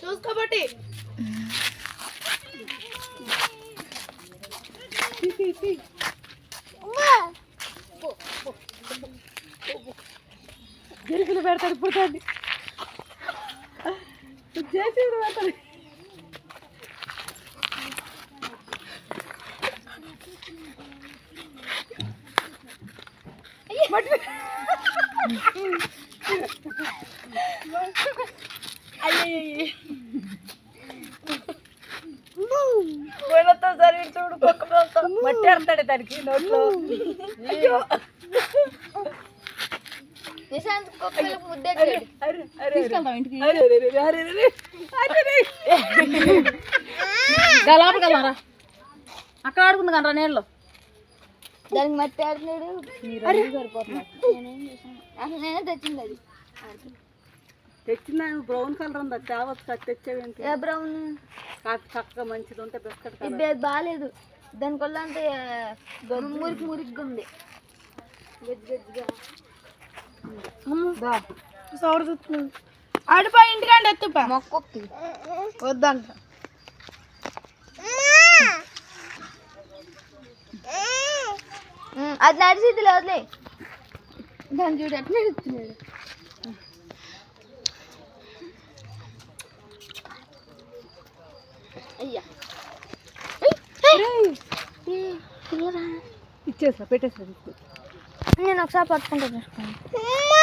చూసుకోబట్టి గిరికలు పెడతాడు పుడుతుంది చేసి పెడతాడు పోయినతో సరే చూడు మట్టి ఆడతాడు దానికి నోట్లో లోపలికెళ్ళారా అక్కడ ఆడుకుంది కనరా నీళ్ళు దానికి మట్టి ఆడుతున్నాడు సరిపోతున్నాడు నేనే తెచ్చింది అది తెచ్చిన బ్రౌన్ కలర్ ఉంది అది తేవచ్చు తెచ్చేవేంటి బ్రౌన్ చక్కగా మంచిది ఉంటే బిస్కెట్ ఇది బాగాలేదు దానివల్ల అంతే మురికి మురిగ్గా ఉంది సౌడు చూస్తున్నాడు ఆడిపోయి ఇంటికంటే ఎత్తుపా మొక్కొక్కి వద్దంట అది నడిచిద్ది లేదులే దాన్ని చూడు ఎట్లా నడుస్తున్నాడు అయ్యా ఇచ్చేసా పెట్టేసా నేను ఒకసారి పట్టుకుంటా చూసుకోండి